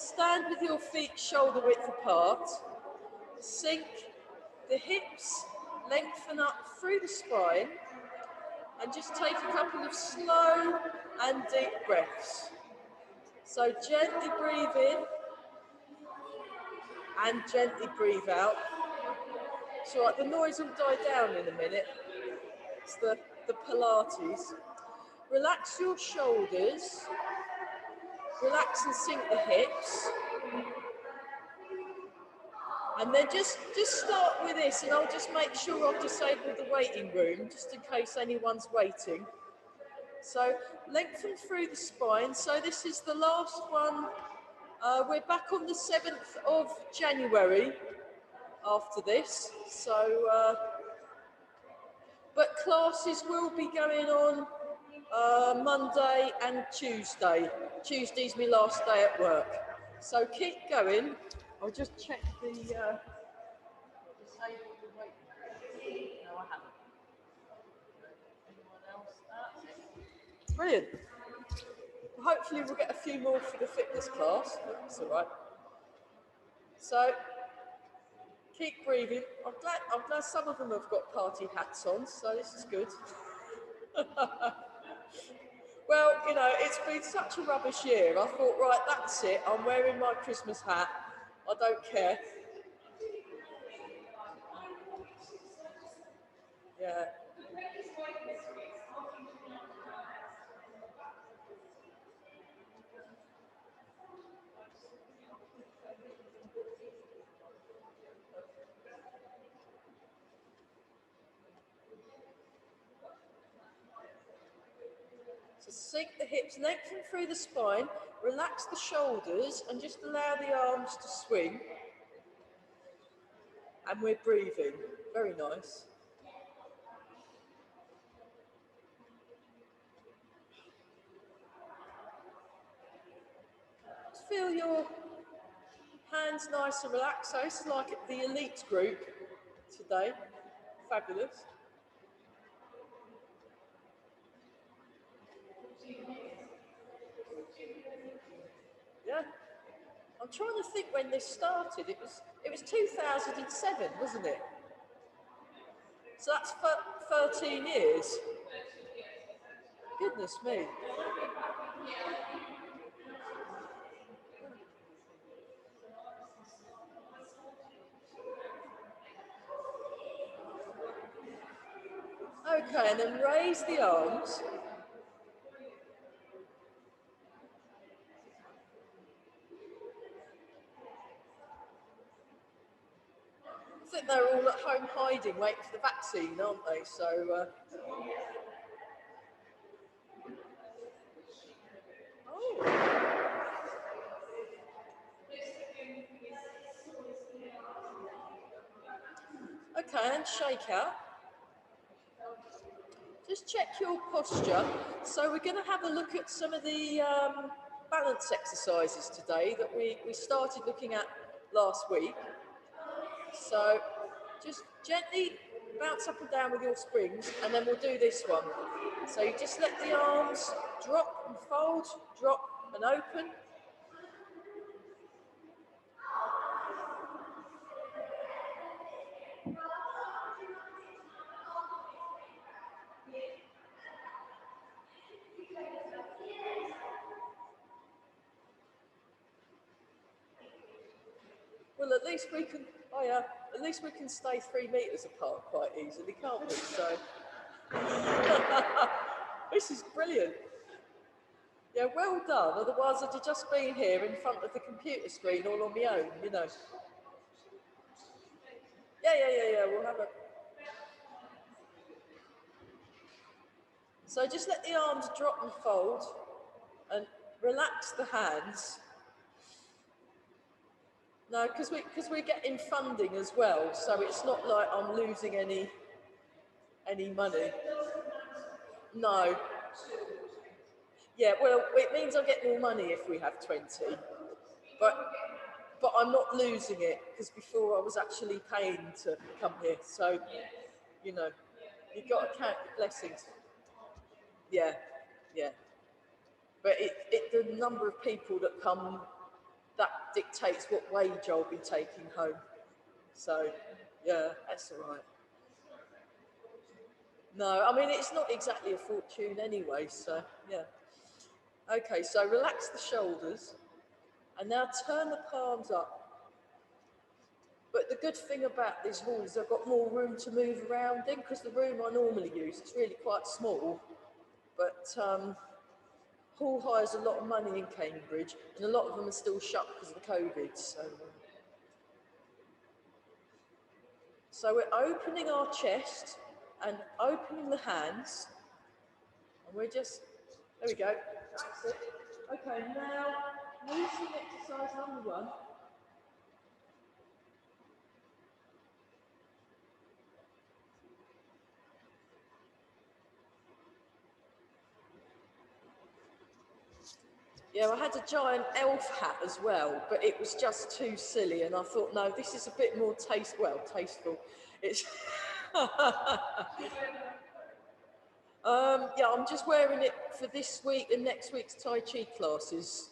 Stand with your feet shoulder width apart. Sink the hips, lengthen up through the spine, and just take a couple of slow and deep breaths. So gently breathe in and gently breathe out. It's all right, the noise will die down in a minute. It's the Pilates. Relax your shoulders, relax and sink the hips. And then just start with this, and I'll just make sure I've disabled the waiting room, just in case anyone's waiting. So lengthen through the spine. So this is the last one. We're back on the 7th of January after this. So, but classes will be going on Monday and Tuesday. Tuesday's my last day at work. So keep going. I'll just check the disable the weight. No, I haven't. Anyone else? Brilliant. Hopefully we'll get a few more for the fitness class. That's all right. So keep breathing. I'm glad some of them have got party hats on, so this is good. Well, you know, it's been such a rubbish year. I thought, right, that's it. I'm wearing my Christmas hat. I don't care. Yeah. So sink the hips, lengthen through the spine, relax the shoulders, and just allow the arms to swing. And we're breathing. Very nice. Just feel your hands nice and relaxed. So this is like the elite group today. Fabulous. Yeah. I'm trying to think when this started. It was 2007, wasn't it? So that's 13 years. Goodness me. Okay, and then raise the arms. I think they're all at home hiding, waiting for the vaccine, aren't they? So, okay, and shake out. Just check your posture. So we're going to have a look at some of the balance exercises today that we started looking at last week. So just gently bounce up and down with your springs, and then we'll do this one. So you just let the arms drop and fold, drop and open. Well, at least we can. Oh yeah, at least we can stay 3 meters apart quite easily, can't we? So this is brilliant. Yeah, well done. Otherwise, I'd have just been here in front of the computer screen all on my own, you know. Yeah. We'll have a. So just let the arms drop and fold, and relax the hands. No, because we're getting funding as well, so it's not like I'm losing any money. No. Yeah, well, it means I get more money if we have 20, but I'm not losing it, because before I was actually paying to come here. So, you know, you've got to count your blessings. Yeah. But the number of people that come that dictates what wage I'll be taking home. So, yeah, that's all right. No, I mean, it's not exactly a fortune anyway, so, yeah. Okay, so relax the shoulders, and now turn the palms up. But the good thing about this hall is I've got more room to move around in, because the room I normally use is really quite small. But Hall hires a lot of money in Cambridge, and a lot of them are still shut because of the COVID. So we're opening our chest and opening the hands, and we're just, there we go, that's it. Okay, now loosening exercise number one. Yeah, I had a giant elf hat as well, but it was just too silly, and I thought, no, this is a bit more tasteful. It's yeah, I'm just wearing it for this week and next week's Tai Chi classes.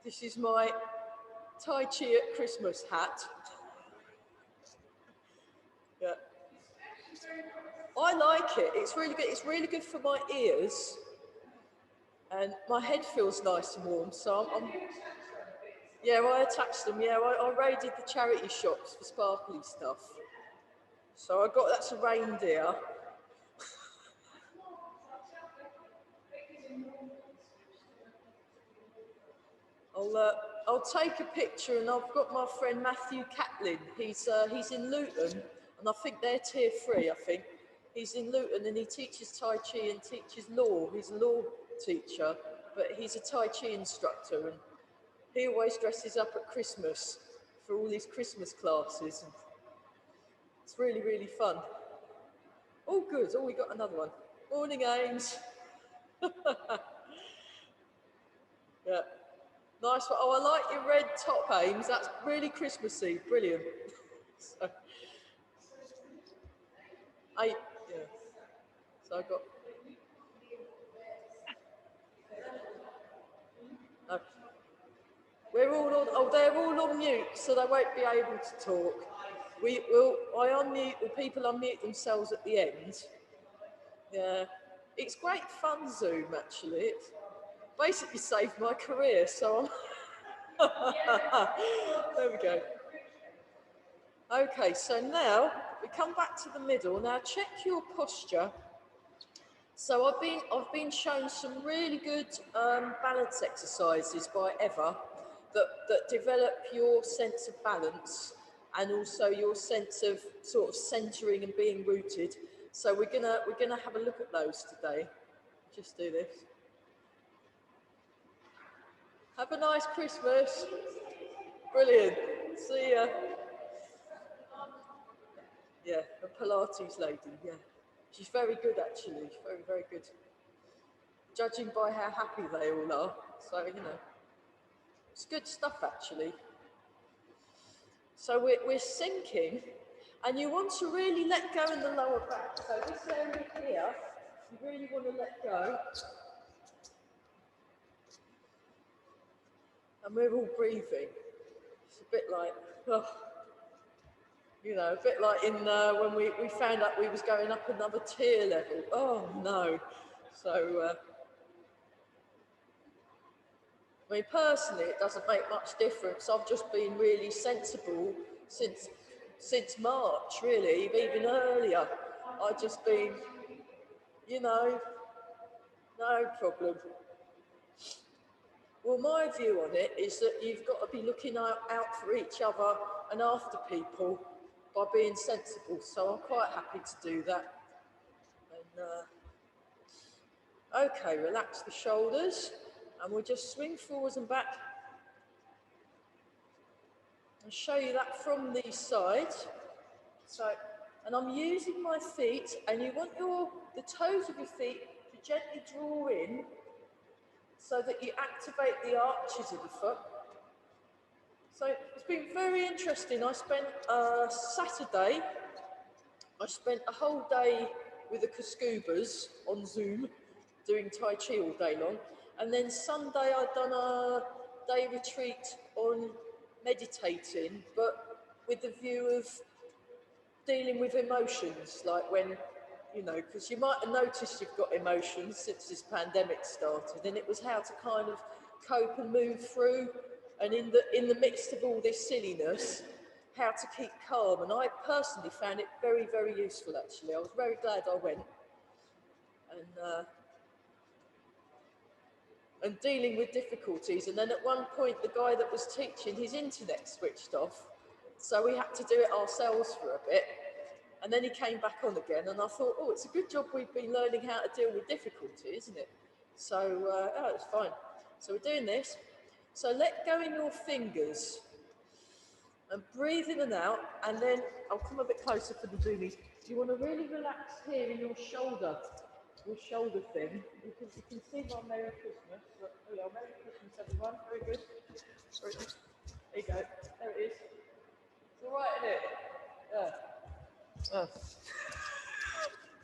This is my Tai Chi at Christmas hat. Yeah. I like it. It's really good. It's really good for my ears, and my head feels nice and warm. So yeah, I attached them. Yeah, I raided the charity shops for sparkly stuff. So I got, that's a reindeer. I'll take a picture, and I've got my friend Matthew Catlin. He's in Luton, and I think they're tier 3. I think he's in Luton, and he teaches Tai Chi and teaches law. He's a law teacher, but he's a Tai Chi instructor, and he always dresses up at Christmas for all these Christmas classes. And it's really, really fun. Oh, good. Oh, we got another one. Morning, Ames. Yeah. Nice one. Oh, I like your red top, Ames. That's really Christmassy. Brilliant. So, yeah. So I got. No. We're all on. Oh, they're all on mute, so they won't be able to talk. We will. I unmute. Or people unmute themselves at the end. Yeah. It's great fun, Zoom. Actually, it's basically saved my career. So I'm. There we go. Okay, so now we come back to the middle. Now check your posture. So I've been shown some really good balance exercises by Eva that develop your sense of balance and also your sense of sort of centering and being rooted. So we're gonna have a look at those today. Just do this. Have a nice Christmas. Brilliant. See ya. Yeah, a Pilates lady. Yeah, she's very good actually. Very, very good. Judging by how happy they all are. So, you know, it's good stuff actually. So we're sinking, and you want to really let go in the lower back. So this area here, you really want to let go. And we're all breathing. It's a bit like, oh, you know, a bit like in when we found out we was going up another tier level. Oh no. So, I mean, personally, it doesn't make much difference. I've just been really sensible since March, really, even earlier. I've just been, you know, no problem. Well, my view on it is that you've got to be looking out for each other and after people by being sensible. So I'm quite happy to do that. And, okay, relax the shoulders, and we'll just swing forwards and back. I'll show you that from the side. So, and I'm using my feet, and you want the toes of your feet to gently draw in so that you activate the arches of the foot. So it's been very interesting. I spent Saturday, I spent a whole day with the Kaskubas on Zoom, doing Tai Chi all day long. And then Sunday I'd done day retreat on meditating, but with the view of dealing with emotions, like when, you know, because you might have noticed you've got emotions since this pandemic started, and it was how to kind of cope and move through, and in the midst of all this silliness, how to keep calm. And I personally found it very, very useful, actually. I was very glad I went. And dealing with difficulties. And then at one point, the guy that was teaching, his internet switched off. So we had to do it ourselves for a bit. And then he came back on again. And I thought, oh, it's a good job we've been learning how to deal with difficulty, isn't it? So, oh, it's fine. So we're doing this. So let go in your fingers and breathe in and out. And then I'll come a bit closer for the zoomies. Do you want to really relax here in your shoulder thing? You can see my Merry Christmas. Oh yeah, Merry Christmas, everyone. Very good. Very good. There you go. There it is. It's all right, isn't it? Yeah. Oh.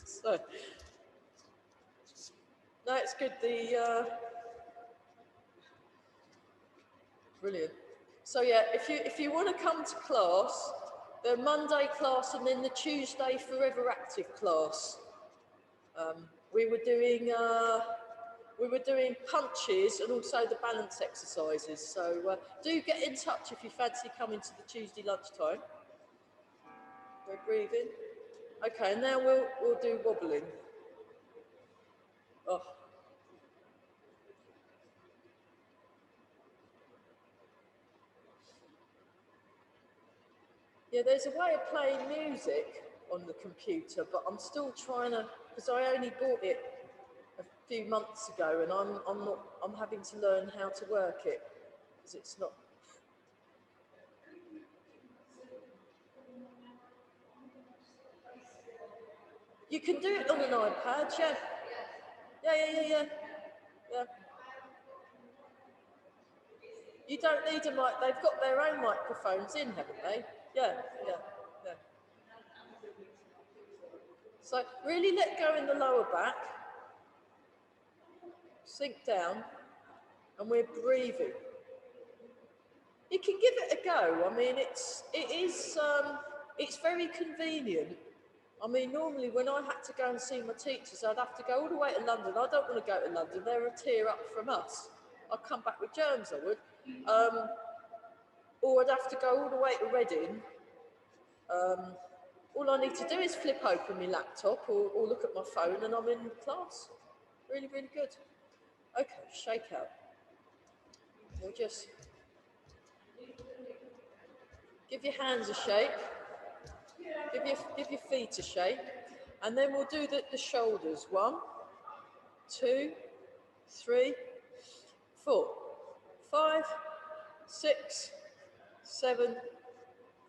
So, no, it's good. Brilliant. So yeah, if you want to come to class, the Monday class and then the Tuesday Forever Active class. We were doing punches and also the balance exercises. So do get in touch if you fancy coming to the Tuesday lunchtime. We're breathing. Okay, now we'll do wobbling. Oh. Yeah, there's a way of playing music on the computer, but I'm still trying to, because I only bought it a few months ago, and I'm having to learn how to work it, because it's not. You can do it on an iPad, yeah. Yeah. You don't need a mic, they've got their own microphones in, haven't they? Yeah. So really let go in the lower back, sink down, and we're breathing. You can give it a go. I mean, it's very convenient. I mean, normally when I had to go and see my teachers, I'd have to go all the way to London. I don't want to go to London. They're a tier up from us. I'd come back with germs, I would. Or I'd have to go all the way to Reading. All I need to do is flip open my laptop or look at my phone and I'm in class. Really, really good. Okay, shake out. We'll just give your hands a shake. Give your feet a shake. And then we'll do the shoulders. 1, 2, 3, 4, 5, 6, 7,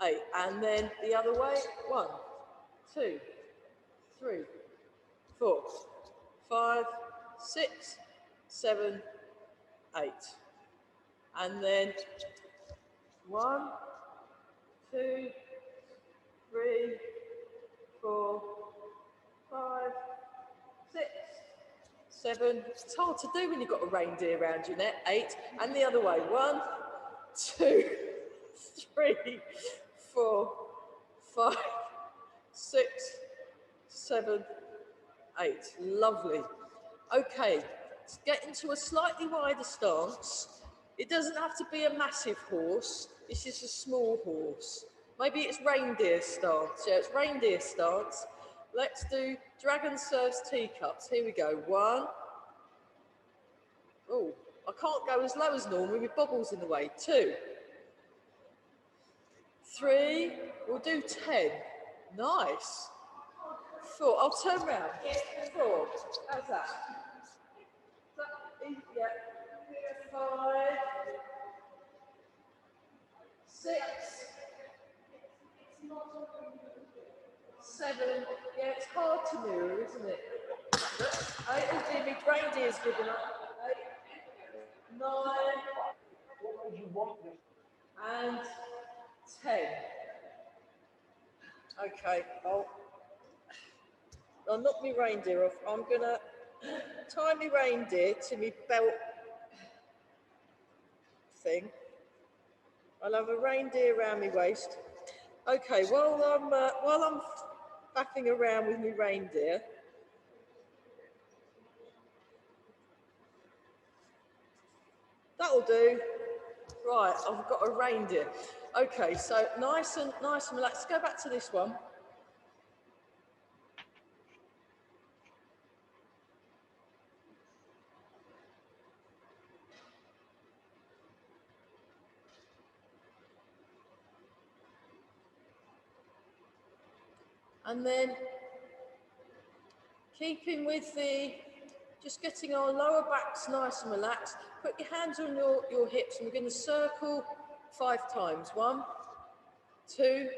8. And then the other way. 1, 2, 3, 4, 5, 6, 7, 8. And then 1, 2, 3, 4, 5, 6, 7. It's hard to do when you've got a reindeer around your neck. 8. And the other way. 1, 2, 3, 4, 5, 6, 7, 8. Lovely. Okay, let's get into a slightly wider stance. It doesn't have to be a massive horse. This is a small horse. Maybe it's reindeer stance. Yeah, it's reindeer stance. Let's do dragon serves teacups. Here we go. 1. Oh, I can't go as low as normal with bobbles in the way. 2. 3. We'll do 10. Nice. 4. I'll turn round. 4. How's that? Yeah. 5. 6. 7. Yeah, it's hard to mirror, isn't it? 8. Oh dear, my reindeer's giving up. 8. 9. What would you want? And 10. Okay, I'll knock my reindeer off. I'm gonna tie my reindeer to my belt thing. I'll have a reindeer around my waist. Okay, while I'm faffing around with my reindeer, that'll do. Right, I've got a reindeer. Okay, so nice and relaxed. Go back to this one. And then keeping with just getting our lower backs nice and relaxed. Put your hands on your hips and we're going to circle 5 times. 1, 2,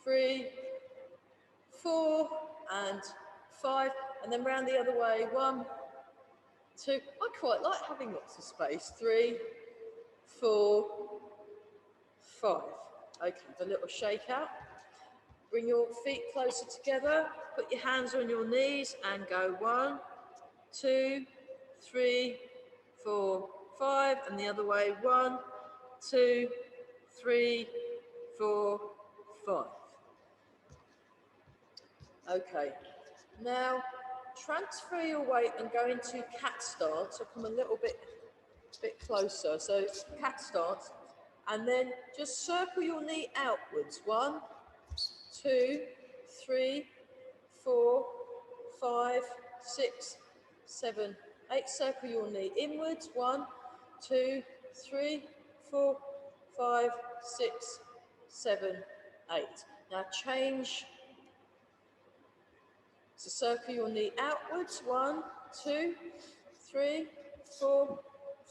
3, 4, and 5. And then round the other way. 1, 2. I quite like having lots of space. 3, 4, 5. Okay, the little shake out. Bring your feet closer together. Put your hands on your knees and go 1, 2, 3, 4, 5, and the other way. 1, 2, 3, 4, 5. Okay, now transfer your weight and go into cat stance. So come a little bit closer. So cat stance, and then just circle your knee outwards. 1, 2, 3, 4, 5, 6, 7, 8. Circle your knee inwards. 1, 2, 3, 4, 5, 6, 7, 8. Now change. So circle your knee outwards. 1, 2, 3, 4,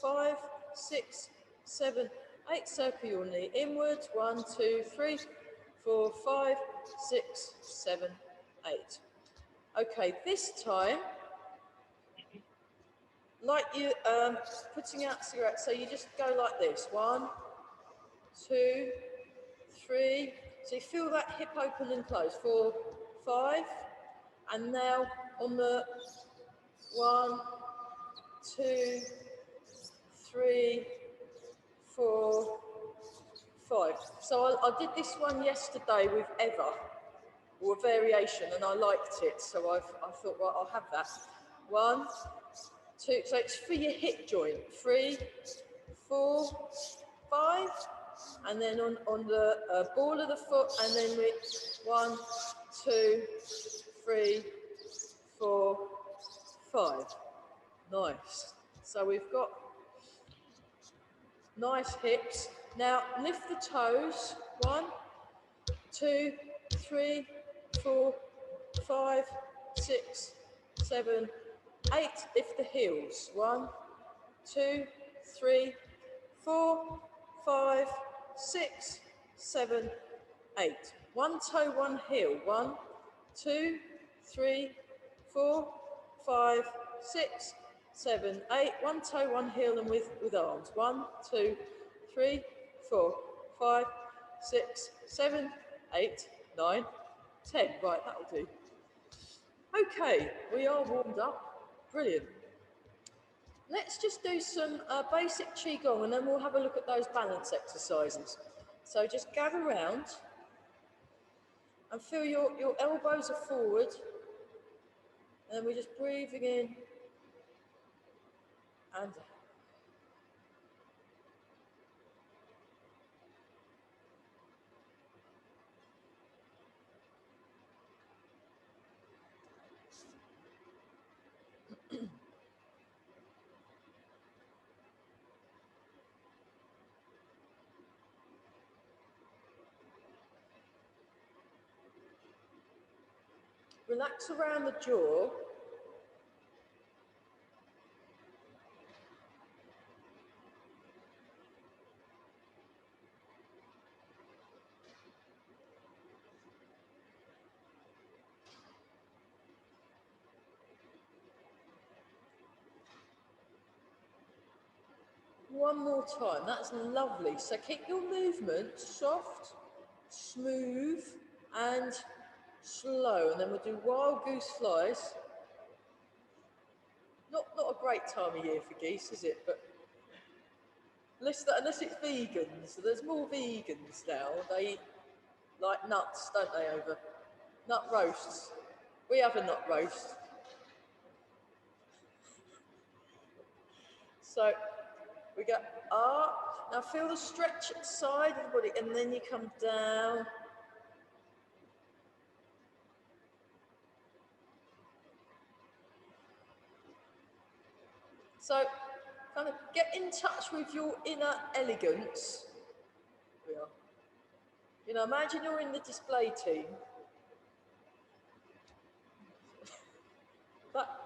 5, 6, 7, 8. Circle your knee inwards. 1, 2, 3, 4, 5, 6, 7, 8. Okay, this time, like you putting out cigarettes, so you just go like this. 1, 2, 3. So you feel that hip open and close. 4, 5. And now on the 1, 2, 3, 4, 5. So I did this one yesterday with Eva, or a variation, and I liked it. So I thought, well, I'll have that. 1, 2. So it's for your hip joint. 3, 4, 5. And then on the ball of the foot, and then we 1, 2, 3, 4, 5. Nice. So we've got nice hips. Now lift the toes. 1, 2, 3, 4, 5, 6, 7, 8. Lift the heels. 1, 2, 3, 4, 5, 6, 7, 8. One toe, one heel. 1, 2, 3, 4, 5, 6, 7, 8. One toe, one heel, and with arms. 1, 2, 3, 4, 5, 6, 7, 8, 9, 10. Right, that'll do. Okay, we are warmed up. Brilliant. Let's just do some basic Qigong, and then we'll have a look at those balance exercises. So just gather round and feel your elbows are forward, and then we're just breathing in and out. Relax around the jaw. One more time, that's lovely. So keep your movement soft, smooth, and slow. And then we'll do wild goose flies. Not a great time of year for geese, is it? But Unless it's vegans. There's more vegans now. They eat like nuts, don't they, over nut roasts. We have a nut roast. So we go up. Now feel the stretch at the side of the body, and then you come down. So kind of get in touch with your inner elegance. We are. You know, imagine you're in the display team.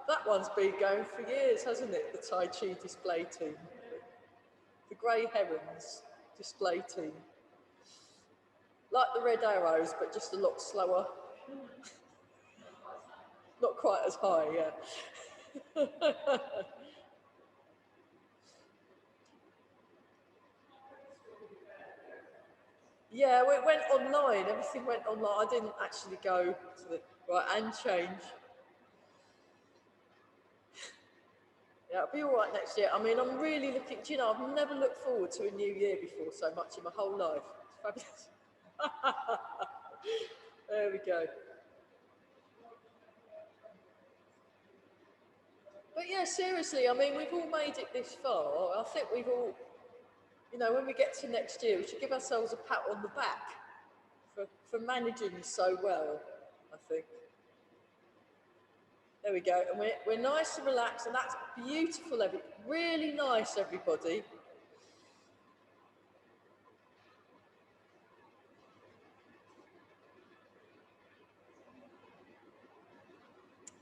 That one's been going for years, hasn't it? The Tai Chi display team. The Grey Herons display team. Like the Red Arrows, but just a lot slower. Not quite as high, yeah. Yeah, well, it went online. Everything went online. I didn't actually go to the right and change. Yeah, it'll be all right next year. I mean, I'm really looking. Do you know, I've never looked forward to a new year before so much in my whole life. It's fabulous. There we go. But yeah, seriously, I mean, we've all made it this far. I think we've all, you know, when we get to next year, we should give ourselves a pat on the back for managing so well, I think. There we go. And we're nice and relaxed, and that's beautiful. Really nice, everybody.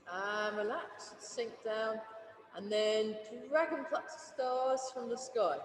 And relax, sink down, and then dragon pluck stars from the sky.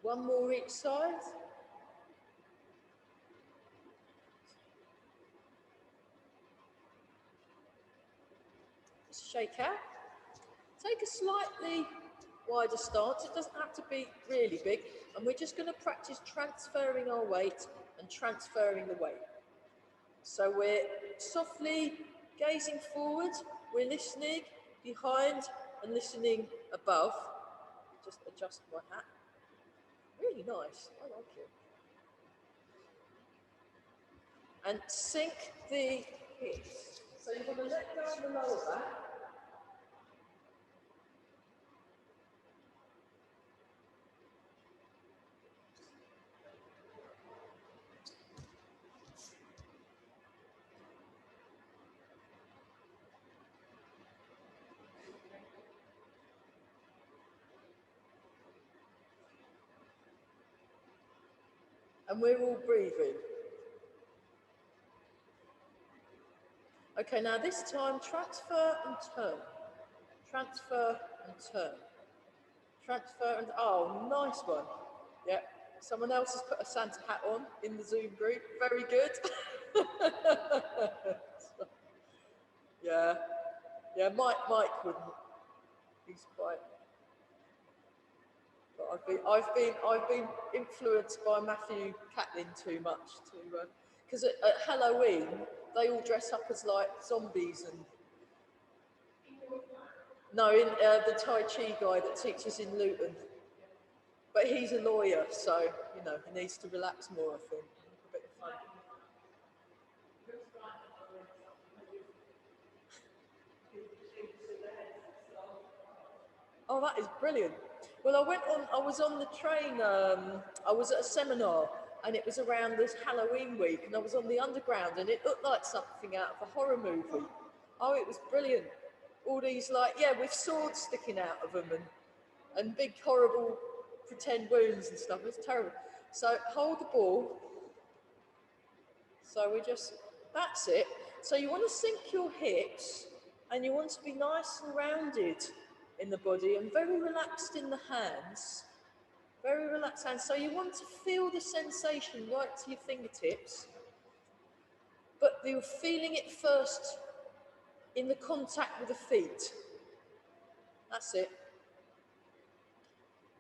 One more each side. Just shake out. Take a slightly wider stance. It doesn't have to be really big. And we're just going to practice transferring our weight and transferring the weight. So we're softly gazing forward. We're listening behind and listening above. Just adjust my hat. Really nice. I like it. And sink the hips. So you're going to let go of the lower back. And we're all breathing. Okay, now this time transfer and turn. Transfer and turn. Transfer and, oh, nice one. Yeah, someone else has put a Santa hat on in the Zoom group. Very good. Yeah, yeah, Mike wouldn't. He's quite. But I've been influenced by Matthew Catlin too much to, because at Halloween they all dress up as like zombies and. No, in the Tai Chi guy that teaches in Luton. But he's a lawyer, so, you know, he needs to relax more, I think. A bit of fun. Oh, that is brilliant. Well, I was on the train, I was at a seminar, and it was around this Halloween week, and I was on the underground, and it looked like something out of a horror movie. Oh, it was brilliant. All these, like, yeah, with swords sticking out of them, and big, horrible pretend wounds and stuff. It's terrible. So hold the ball. So we just, that's it. So you want to sink your hips And you want to be nice and rounded in the body and very relaxed in the hands. Very relaxed hands. So you want to feel the sensation right to your fingertips, but you're feeling it first in the contact with the feet. That's it.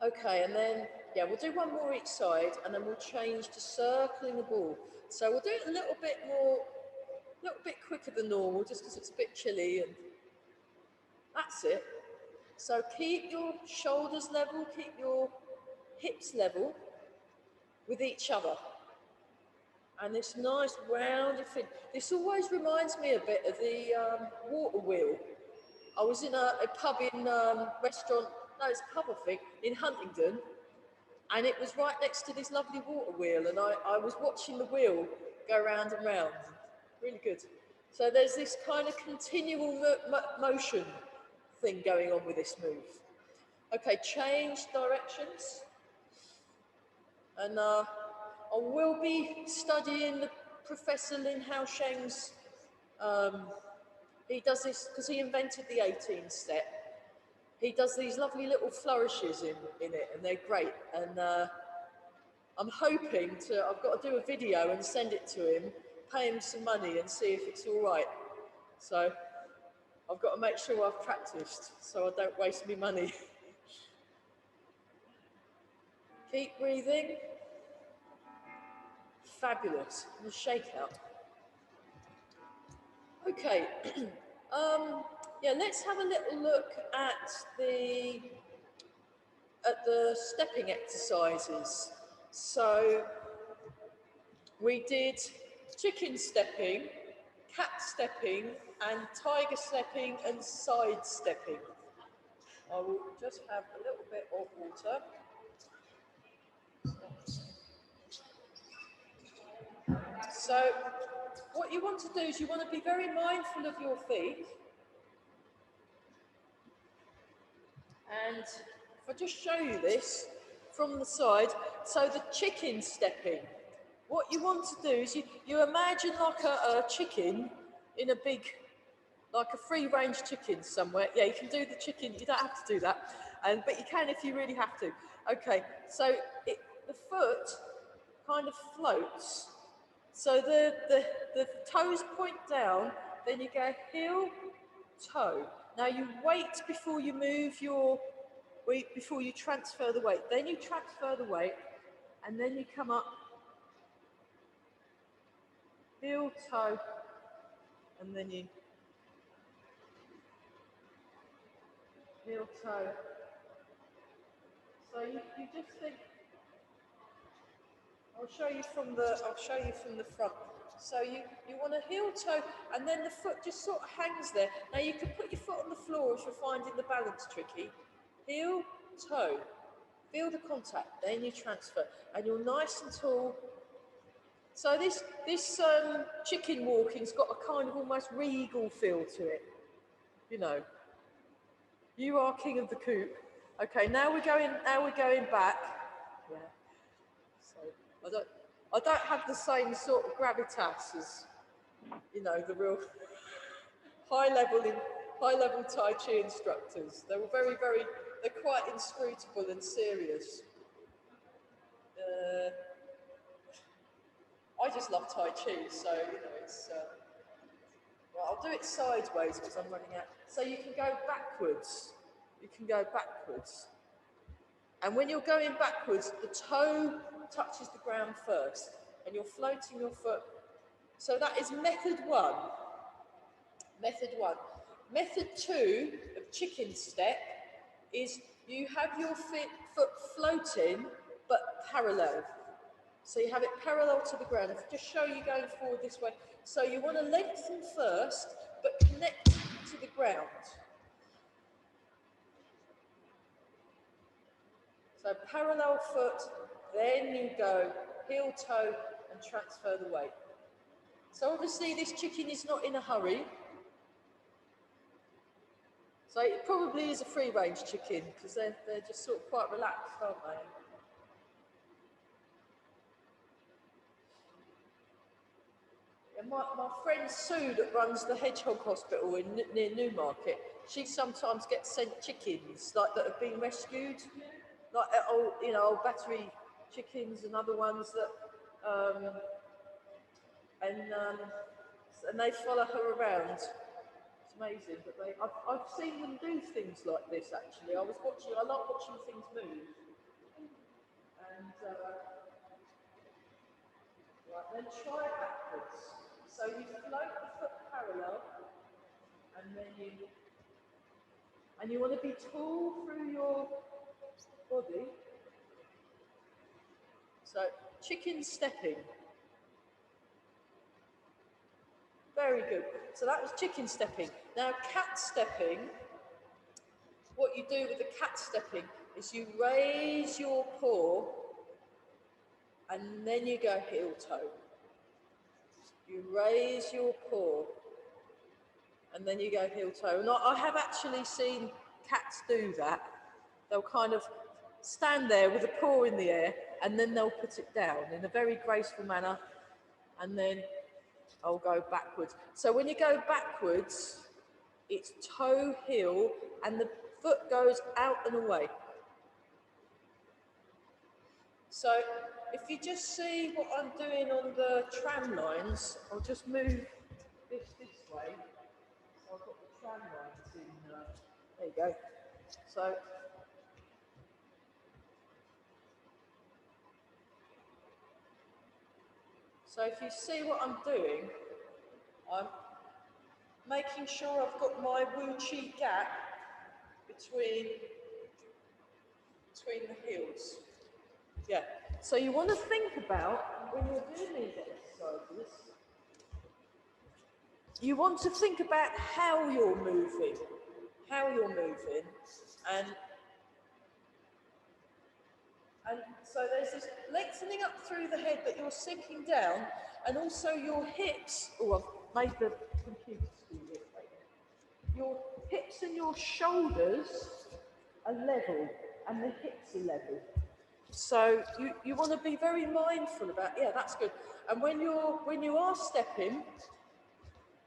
Okay, and then, yeah, we'll do one more each side, and then we'll change to circling the ball. So we'll do it a little bit quicker than normal, just because it's a bit chilly, and that's it. So keep your shoulders level, keep your hips level with each other. And this nice rounded fit. This always reminds me a bit of the water wheel. I was in a pub in restaurant, no, it's a pub I think, in Huntingdon, and it was right next to this lovely water wheel, and I was watching the wheel go round and round. Really good. So there's this kind of continual motion thing going on with this move. Okay, change directions. And I will be studying Professor Lin Haosheng's, he does this, because he invented the 18 step. He does these lovely little flourishes in it, and they're great. And I'm hoping I've got to do a video and send it to him, pay him some money and see if it's all right. So I've got to make sure I've practiced so I don't waste my money. Keep breathing. Fabulous. And shake out. Okay. Yeah, let's have a little look at the stepping exercises. So we did chicken stepping, cat stepping, and tiger stepping and side stepping. I will just have a little bit of water. So what you want to do is you want to be very mindful of your feet. And if I just show you this from the side, so the chicken stepping, what you want to do is you imagine like a chicken in a big, like a free-range chicken somewhere. Yeah, you can do the chicken, you don't have to do that, but you can if you really have to. Okay, so the foot kind of floats. So the toes point down, then you go heel, toe. Now you wait before you move before you transfer the weight. Then you transfer the weight, and then you come up, heel, toe, and then you heel, toe. So you just think, I'll show you from the front. So you want a heel toe, and then the foot just sort of hangs there. Now you can put your foot on the floor if you're finding the balance tricky. Heel, toe, feel the contact, then you transfer, and you're nice and tall. So this chicken walking's got a kind of almost regal feel to it. You know, you are king of the coop. Okay, now we're going back. Yeah. So I don't have the same sort of gravitas as, you know, the real high level Tai Chi instructors. They were they're quite inscrutable and serious. I just love Tai Chi, so, you know, it's, well, I'll do it sideways because I'm running out. So you can go backwards. And when you're going backwards, the toe touches the ground first, and you're floating your foot. So that is method one. Method two of chicken step is you have your foot floating, but parallel. So you have it parallel to the ground. I'll just show you going forward this way. So you want to lengthen first, but connect to the ground. So parallel foot, then you go heel, toe, and transfer the weight. So obviously this chicken is not in a hurry. So it probably is a free-range chicken because they're just sort of quite relaxed, aren't they? my friend Sue that runs the Hedgehog Hospital near Newmarket, she sometimes gets sent chickens like that have been rescued, like old, old battery chickens and other ones that, and they follow her around. It's amazing, but I've seen them do things like this actually. I like watching things move. And right, then try it backwards. So you float the foot parallel, and you want to be tall through your body. So chicken stepping. Very good. So that was chicken stepping. Now cat stepping, what you do with the cat stepping is you raise your paw and then you go heel toe. You raise your paw and then you go heel toe. And I have actually seen cats do that. They'll kind of stand there with a paw in the air and then they'll put it down in a very graceful manner, and then I'll go backwards. So when you go backwards, it's toe, heel, and the foot goes out and away. So if you just see what I'm doing on the tram lines, I'll just move this way. So I've got the tram lines in, there you go. So if you see what I'm doing, I'm making sure I've got my Wu Chi gap between the heels. Yeah. So you want to think about, when you're doing these exercises, you want to think about how you're moving, and so there's this lengthening up through the head that you're sinking down, and also your hips. Oh, I've made the computer screen here. Your hips and your shoulders are level, and the hips are level. So you want to be very mindful about, yeah, that's good. And when you are stepping,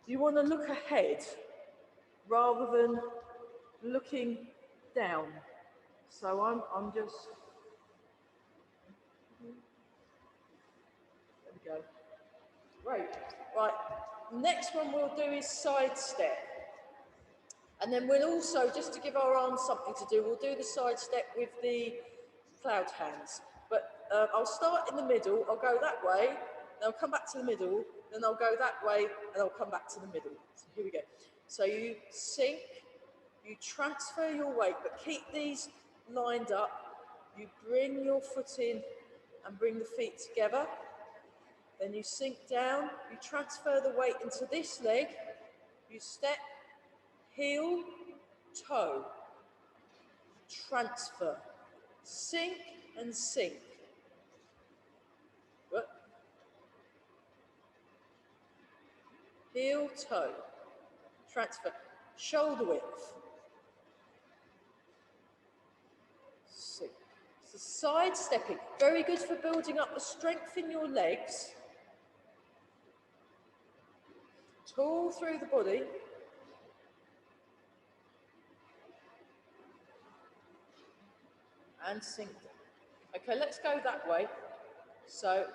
you want to look ahead rather than looking down. So I'm just, there we go. Great. Right. Next one we'll do is side step. And then we'll also, just to give our arms something to do, we'll do the side step with the cloud hands. But I'll start in the middle, I'll go that way, then I'll come back to the middle, then I'll go that way, and I'll come back to the middle. So here we go. So you sink, you transfer your weight, but keep these lined up. You bring your foot in and bring the feet together. Then you sink down, you transfer the weight into this leg, you step, heel, toe, transfer, sink and sink. Good. Heel, toe, transfer, shoulder width, sink. So side stepping, very good for building up the strength in your legs. Tall through the body. And sink down. Okay, let's go that way. So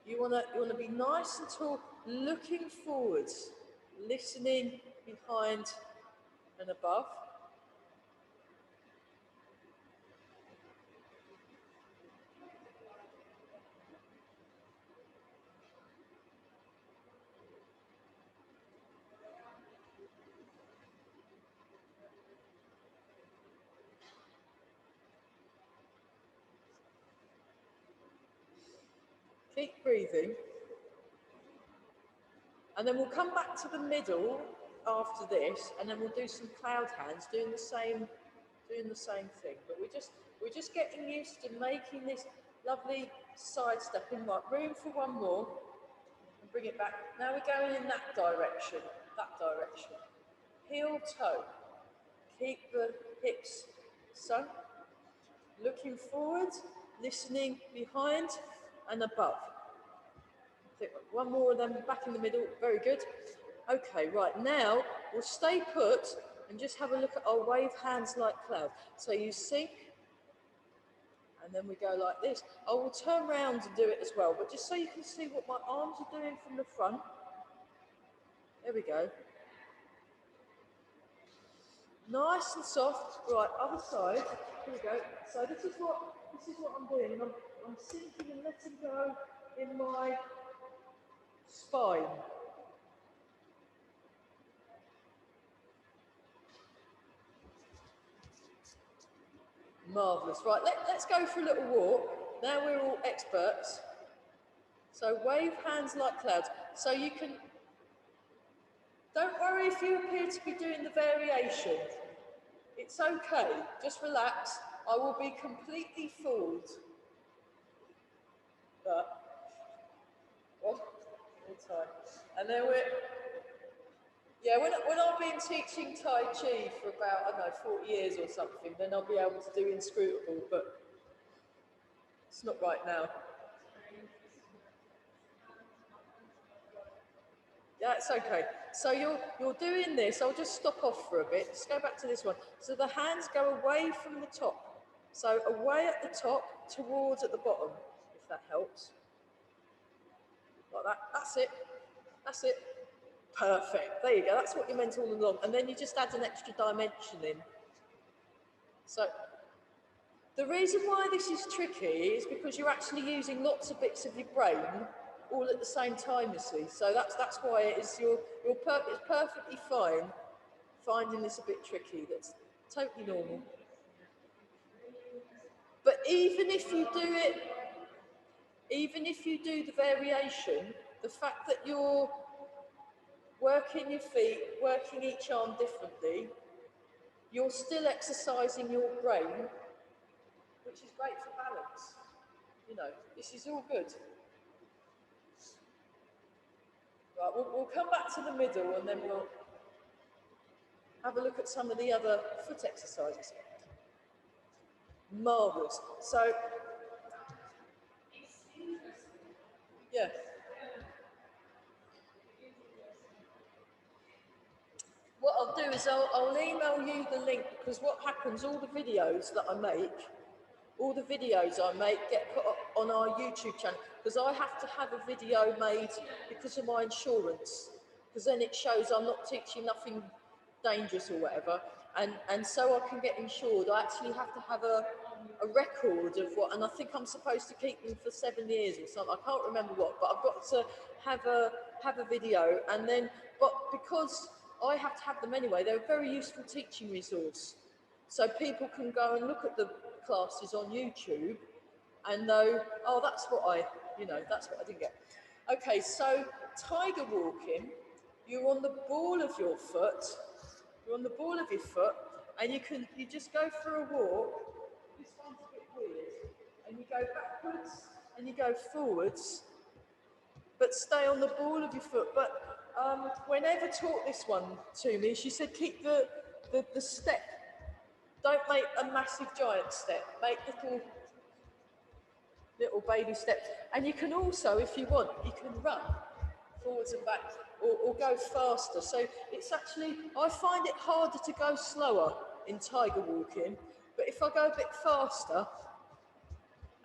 you wanna be nice and tall, looking forwards, listening behind and above. Keep breathing. And then we'll come back to the middle after this, and then we'll do some cloud hands, doing the same thing. But we're just getting used to making this lovely side stepping. Right, room for one more, and bring it back. Now we're going in that direction. Heel, toe. Keep the hips sunk. Looking forward, listening behind and above. think one more of them back in the middle. Very good. Okay, right, now we'll stay put and just have a look at our wave hands like cloud. So you sink, and then we go like this. I will turn around and do it as well, but just so you can see what my arms are doing from the front. There we go. Nice and soft. Right, other side. Here we go. So this is what I'm doing. I'm sinking and letting go in my spine. Marvellous. Right, let's go for a little walk. Now we're all experts. So wave hands like clouds. So you can, don't worry if you appear to be doing the variation. It's okay, just relax. I will be completely fooled. But, one time. And then yeah, when I've been teaching Tai Chi for about, I don't know, 40 years or something, then I'll be able to do inscrutable, but it's not right now. Yeah, it's okay. So you're doing this. I'll just stop off for a bit. Just go back to this one. So the hands go away from the top. So away at the top, towards at the bottom, if that helps. Like that. That's it. That's it. Perfect. There you go. That's what you meant all along. And then you just add an extra dimension in. So the reason why this is tricky is because you're actually using lots of bits of your brain all at the same time, you see. So that's why it is it's perfectly fine finding this a bit tricky. That's totally normal. But even if you do the variation, the fact that you're working your feet, working each arm differently, you're still exercising your brain, which is great for balance. You know, this is all good. Right, we'll come back to the middle and then we'll have a look at some of the other foot exercises. Marvellous. So, yeah. What I'll do is I'll email you the link, because what happens, all the videos that I make get put up on our YouTube channel, because I have to have a video made because of my insurance, because then it shows I'm not teaching nothing dangerous or whatever, and so I can get insured. I actually have to have a record of what, and I think I'm supposed to keep them for 7 years or something. I can't remember what, but I've got to have a video, and then, but because I have to have them anyway, they're a very useful teaching resource. So people can go and look at the classes on YouTube and know, oh, that's what I didn't get. Okay, so tiger walking, you're on the ball of your foot, and you just go for a walk. This one's a bit weird. And you go backwards and you go forwards, but stay on the ball of your foot. But when Eva taught this one to me, she said keep the step. Don't make a massive giant step. Make little baby steps. And you can also, if you want, you can run forwards and back, or go faster. So it's actually, I find it harder to go slower in tiger walking, but if I go a bit faster,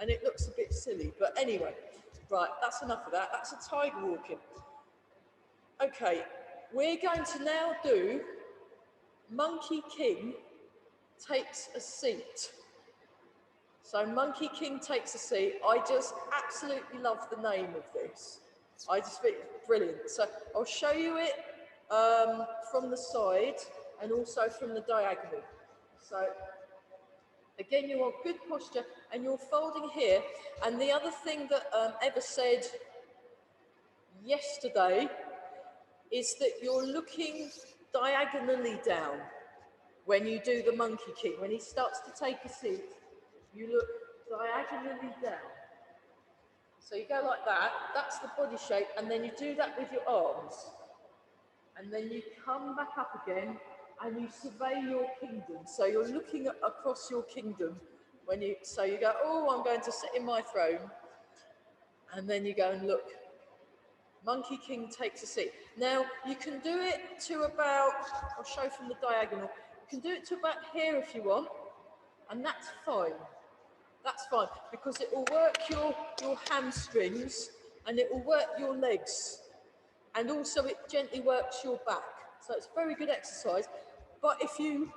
and it looks a bit silly, but anyway, right, that's enough of that. That's a tiger walking. Okay, we're going to now do Monkey King takes a seat. So Monkey King takes a seat. I just absolutely love the name of this. I just think it's brilliant. So I'll show you it from the side and also from the diagonal. So again, you want good posture and you're folding here. And the other thing that Eva said yesterday is that you're looking diagonally down when you do the Monkey King. When he starts to take a seat, you look diagonally down. So you go like that, that's the body shape, and then you do that with your arms. And then you come back up again and you survey your kingdom. So you're looking across your kingdom so you go, oh, I'm going to sit in my throne. And then you go and look Monkey King takes a seat. Now, you can do it to about, I'll show from the diagonal, you can do it to about here if you want, and that's fine. That's fine, because it will work your hamstrings, and it will work your legs, and also it gently works your back. So it's a very good exercise. But if you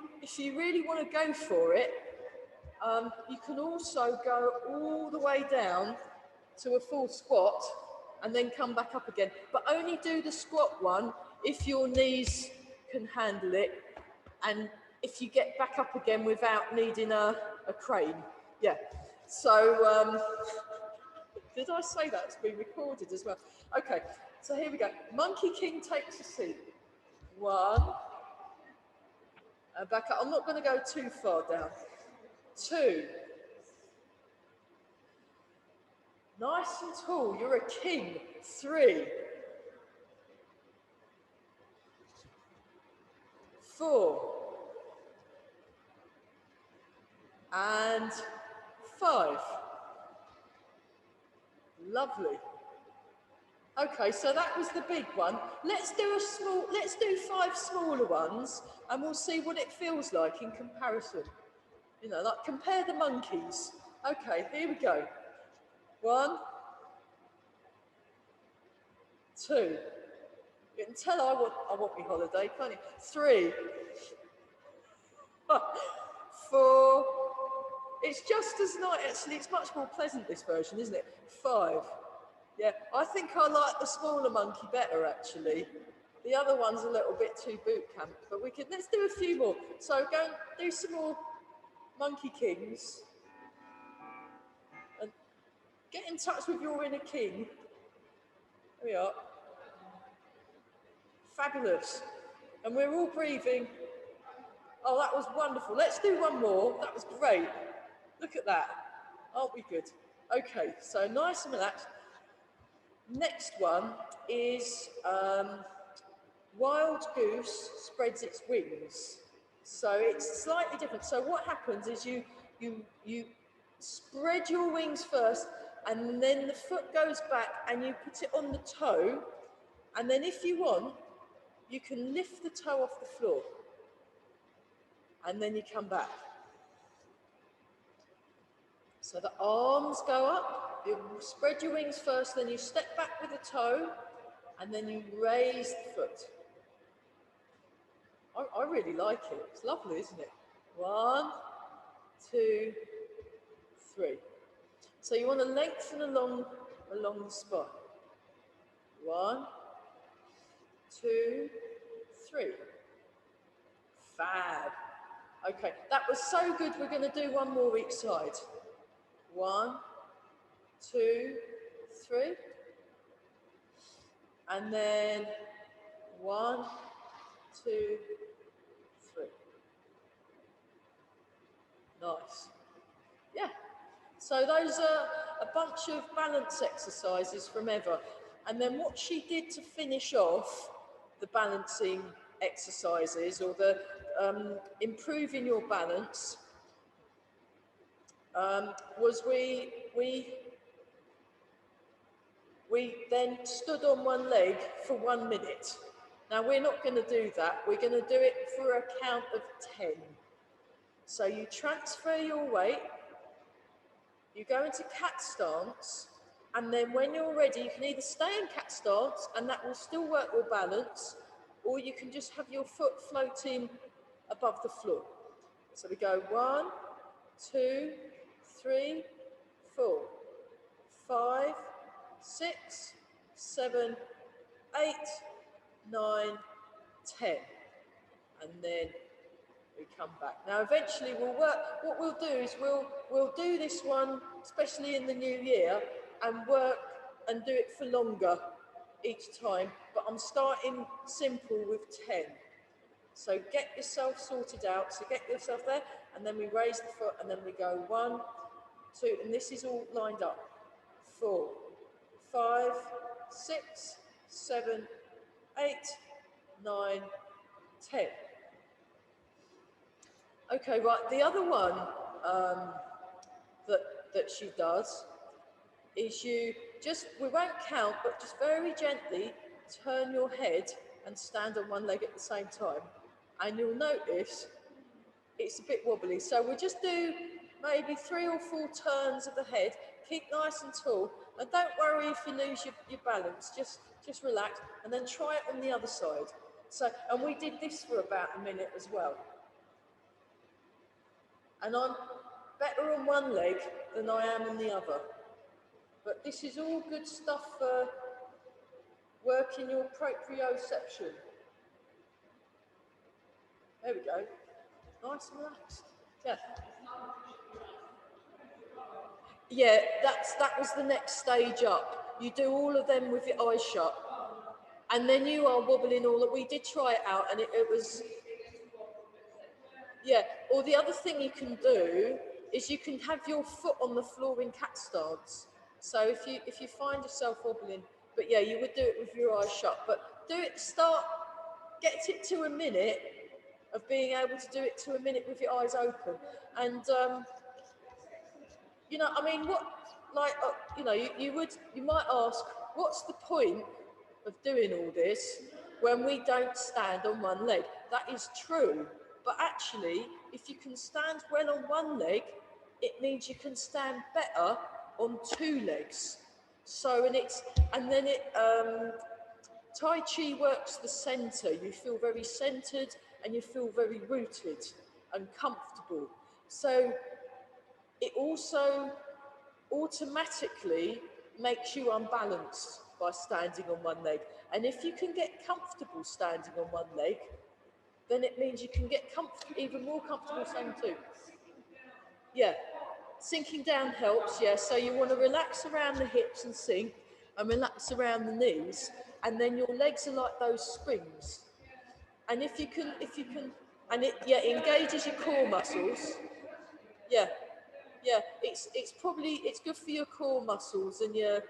really want to go for it, you can also go all the way down to a full squat and then come back up again. But only do the squat one if your knees can handle it and if you get back up again without needing a crane. Yeah. So, did I say that? It's been recorded as well. Okay, so here we go. Monkey King takes a seat. 1, and back up. I'm not going to go too far down. 2. Nice and tall, you're a king. 3. 4. And 5. Lovely. Okay, so that was the big one. Let's do 5 smaller ones and we'll see what it feels like in comparison. You know, like compare the monkeys. Okay, here we go. 1, 2. You can tell I want my holiday, can't you? 3, 4. It's just as nice, actually, it's much more pleasant, this version, isn't it? 5. Yeah, I think I like the smaller monkey better, actually. The other one's a little bit too boot camp, but let's do a few more. So go and do some more Monkey Kings. And get in touch with your inner king. There we are. Fabulous. And we're all breathing. Oh, that was wonderful. Let's do one more. That was great. Look at that. Aren't we good? Okay, so nice and relaxed. Next one is Wild Goose Spreads Its Wings. So it's slightly different. So what happens is you spread your wings first, and then the foot goes back and you put it on the toe, and then if you want, you can lift the toe off the floor, and then you come back. So the arms go up, you spread your wings first, then you step back with the toe, and then you raise the foot. I really like it. It's lovely, isn't it? 1, 2, 3. So you want to lengthen along the spine. 1, 2, 3. Fab. Okay, that was so good. We're going to do one more each side. 1, 2, 3. And then 1, 2, 3. Nice. Yeah. So those are a bunch of balance exercises from Eva. And then what she did to finish off the balancing exercises, or the improving your balance, was we then stood on one leg for 1 minute. Now we're not going to do that. We're going to do it for a count of 10. So you transfer your weight, you go into cat stance, and then when you're ready, you can either stay in cat stance, and that will still work your balance, or you can just have your foot floating above the floor. So we go 1, 2, 3, 4, 5, 6, 7, 8, 9, 10. And then we come back. Now eventually we'll work, what we'll do is we'll do this one, especially in the new year, and work and do it for longer each time, but I'm starting simple with 10. So get yourself sorted out, so get yourself there, and then we raise the foot, and then we go 1, 2, and this is all lined up. 4, 5, 6, 7, 8, 9, 10. Okay, right, the other one that she does is you just, we won't count, but just very gently turn your head and stand on one leg at the same time. And you'll notice it's a bit wobbly. So we'll just do maybe 3 or 4 turns of the head, keep nice and tall, and don't worry if you lose your balance, just relax, and then try it on the other side. So, and we did this for about a minute as well. And I'm better on one leg than I am on the other. But this is all good stuff for working your proprioception. There we go. Nice and relaxed. Yeah. Yeah, that was the next stage up. You do all of them with your eyes shut. And then you are wobbling all that. We did try it out and it was, yeah. Or the other thing you can do is you can have your foot on the floor in cat stance. So if you find yourself wobbling, but yeah, you would do it with your eyes shut. But do it, get it to a minute of being able to do it to a minute with your eyes open. And, you know, I mean, what, like, you know, you might ask, what's the point of doing all this when we don't stand on one leg? That is true. But actually, if you can stand well on one leg, it means you can stand better on 2 legs. So, and then Tai Chi works the center. You feel very centered and you feel very rooted and comfortable. So it also automatically makes you unbalanced by standing on one leg. And if you can get comfortable standing on one leg, then it means you can get even more comfortable standing too. Yeah, sinking down helps, yeah. So you want to relax around the hips and sink, and relax around the knees, and then your legs are like those springs. And if you can, and it, yeah, engages your core muscles. Yeah, yeah, it's good for your core muscles and your,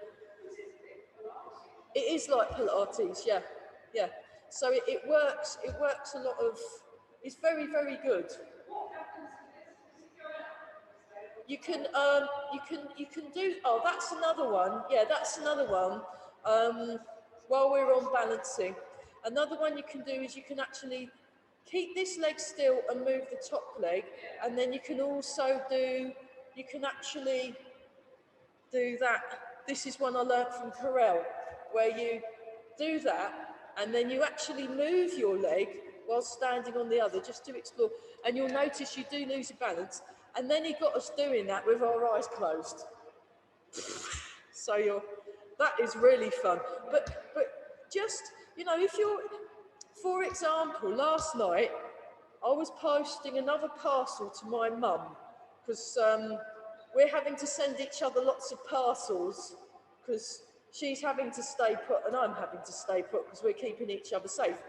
it is like Pilates, yeah, yeah. So it works a lot of, it's very, very good. You can do, oh, that's another one, yeah, that's another one. While we're on balancing, another one you can do is you can actually keep this leg still and move the top leg, and then you can also do, you can actually do that. This is one I learnt from Carell, where you do that and then you actually move your leg while standing on the other, just to explore. And you'll notice you do lose your balance. And then he got us doing that with our eyes closed. So that is really fun. But just, you know, if you're, for example, last night I was posting another parcel to my mum because we're having to send each other lots of parcels because she's having to stay put and I'm having to stay put because we're keeping each other safe.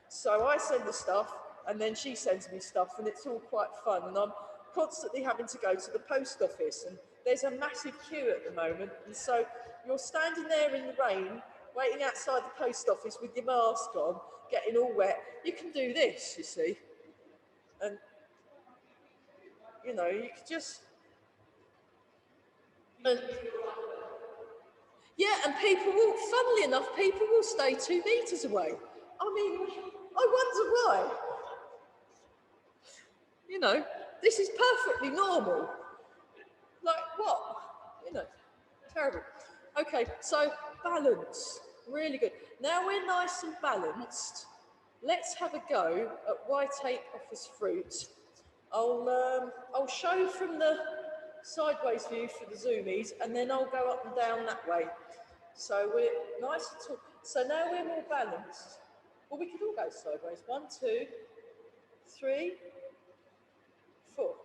So I send the stuff and then she sends me stuff and it's all quite fun, and I'm constantly having to go to the post office and there's a massive queue at the moment, and so you're standing there in the rain waiting outside the post office with your mask on, getting all wet. You can do this, you see, and you know, you could just, and yeah, and people will, funnily enough, people will stay 2 meters away. I mean, I wonder why. You know, this is perfectly normal. Like what? You know, terrible. Okay, so balance, really good. Now we're nice and balanced. Let's have a go at why take offers fruit. I'll show from the sideways view for the zoomies, and then I'll go up and down that way. So we're nice and tall. So now we're more balanced. Well, we could all go sideways. 1, 2, 3, 4,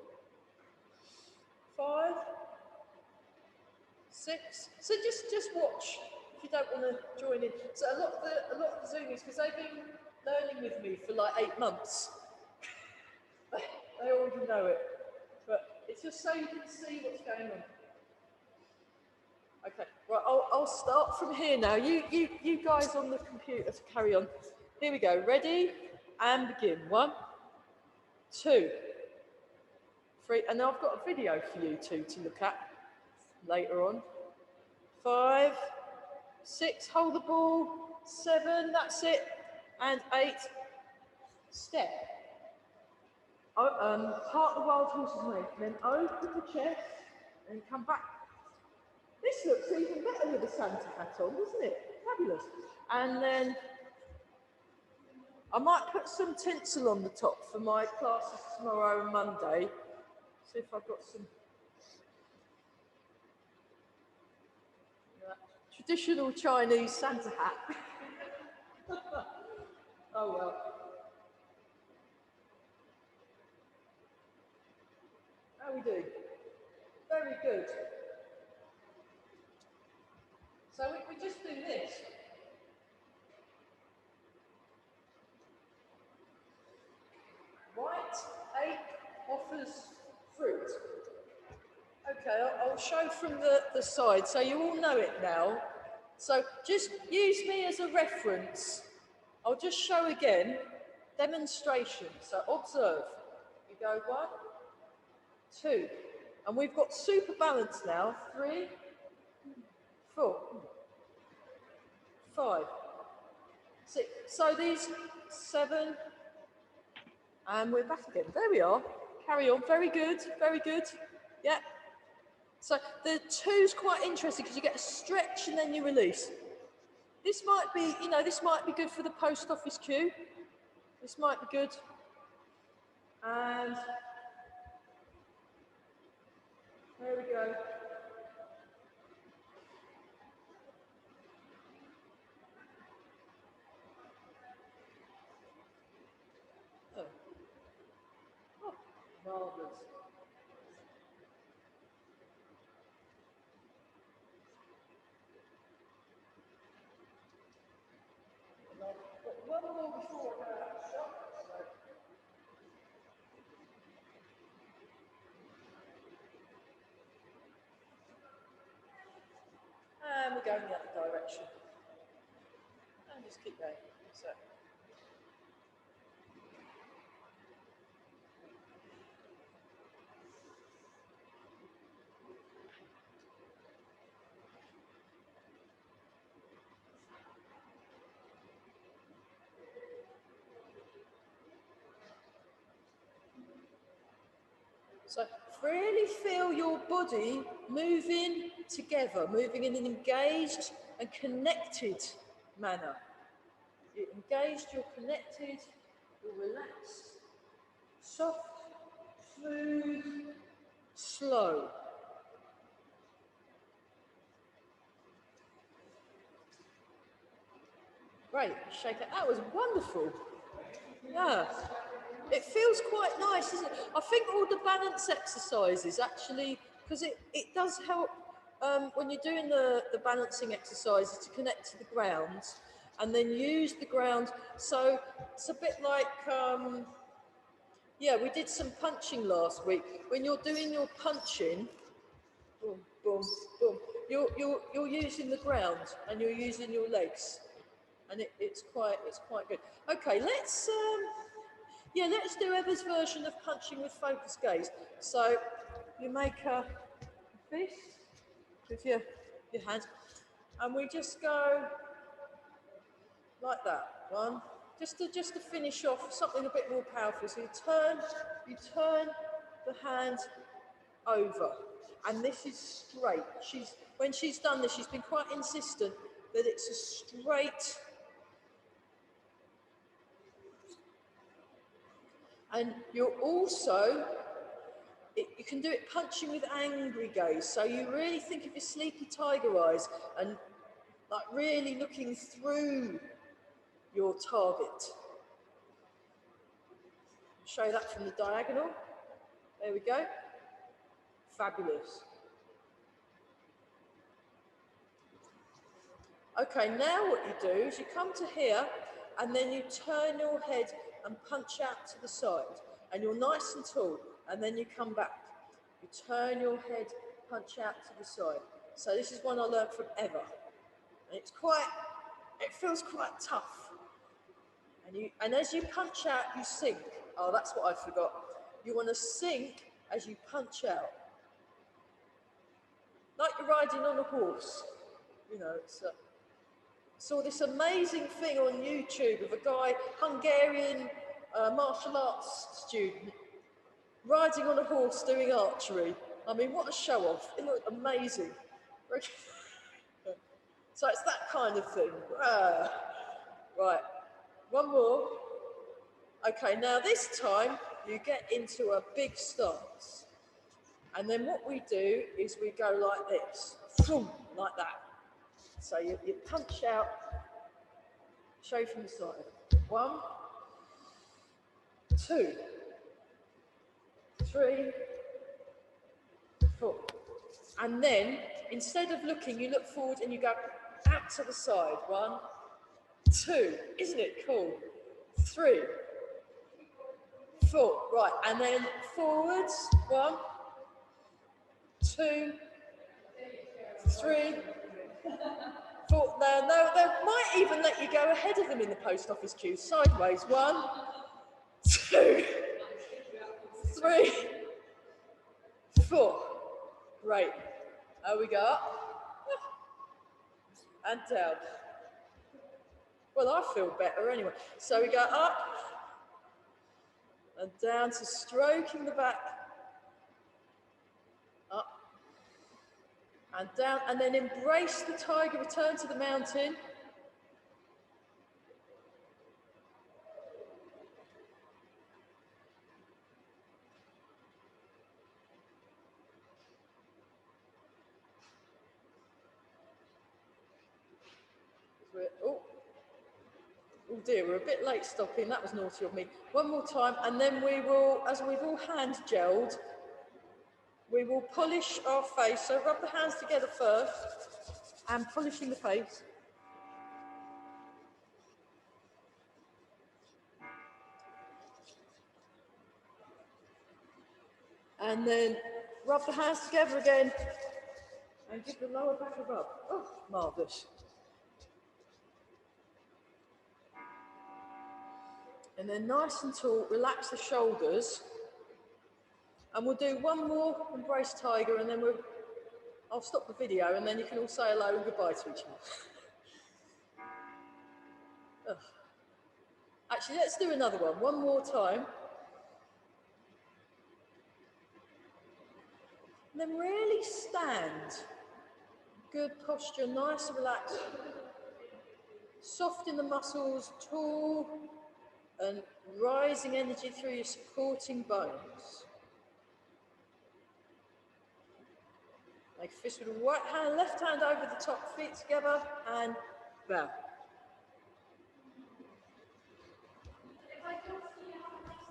5, 6. So just watch if you don't want to join in. So a lot of the zoomies, because they've been learning with me for like 8 months, they already know it. But it's just so you can see what's going on. Okay, right, I'll start from here now. You guys on the computer carry on. Here we go, ready and begin. 1, 2, 3, and now I've got a video for you two to look at later on. 5, 6, hold the ball, 7, that's it, and 8, step. Part the wild horse's leg, then open the chest and come back. This looks even better with a Santa hat on, doesn't it? Fabulous. And then I might put some tinsel on the top for my classes tomorrow and Monday. See if I've got some traditional Chinese Santa hat. Oh well. How are we doing? Very good. So we just do this. White ape offers fruit. Okay, I'll show from the side, so you all know it now. So just use me as a reference. I'll just show again, demonstration. So observe. You go 1, 2, and we've got super balance now. 3, 4, 5, 6. So these 7, and we're back again. There we are. Carry on. Very good. Very good. Yeah. So the 2's quite interesting because you get a stretch and then you release. This might be, this might be good for the post office queue. This might be good. And there we go. Oh, marvellous. One more before I go out shop. And we're going the other direction. And just keep going. So. So really feel your body moving together, moving in an engaged and connected manner. You're engaged, you're connected, you're relaxed, soft, smooth, slow. Great, shake it. That was wonderful. Yeah. It feels quite nice, isn't it? I think all the balance exercises actually, because it does help when you're doing the balancing exercises to connect to the ground and then use the ground. So it's a bit like, yeah, we did some punching last week. When you're doing your punching, boom, boom, boom, you're using the ground and you're using your legs. And it's quite good. Okay, let's do Eva's version of punching with focus gaze. So you make a fist with your hands, and we just go like that. 1, just to finish off something a bit more powerful. So you turn the hand over, and this is straight. When she's done this, she's been quite insistent that it's a straight. And you're also, you can do it punching with angry gaze. So you really think of your sleepy tiger eyes and like really looking through your target. Show that from the diagonal. There we go. Fabulous. Okay, now what you do is you come to here and then you turn your head and punch out to the side, and you're nice and tall, and then you come back. You turn your head, punch out to the side. So this is one I learned from Eva. And it feels quite tough. And as you punch out, you sink. Oh, that's what I forgot. You want to sink as you punch out. Like you're riding on a horse. You know, saw this amazing thing on YouTube of a guy, Hungarian martial arts student, riding on a horse doing archery. I mean, what a show off. It looked amazing. So it's that kind of thing. Right, one more. Okay, now this time you get into a big stance. And then what we do is we go like this, like that. So you punch out, show from the side. 1, 2, 3, 4. And then, instead of looking, you look forward and you go out to the side. 1, 2. Isn't it cool? 3, 4. Right, and then forwards. 1, 2, 3, 4. No, they might even let you go ahead of them in the post office queue. Sideways. 1, 2, 3, 4. Great. We go up and down. Well, I feel better anyway. So we go up and down to stroking the back. Up and down, and then embrace the tiger, return to the mountain. Oh dear, we're a bit late stopping. That was naughty of me. One more time, and then we will, as we've all hand gelled, we will polish our face. So rub the hands together first, and polishing the face. And then rub the hands together again, and give the lower back a rub. Oh, marvellous. And then nice and tall, relax the shoulders. And we'll do one more embrace tiger, and then I'll stop the video, and then you can all say hello and goodbye to each other. Actually, let's do another one more time. And then really stand. Good posture, nice and relaxed. Soften the muscles, tall and rising energy through your supporting bones. Make a fist with the right hand, left hand over the top, feet together, and bow.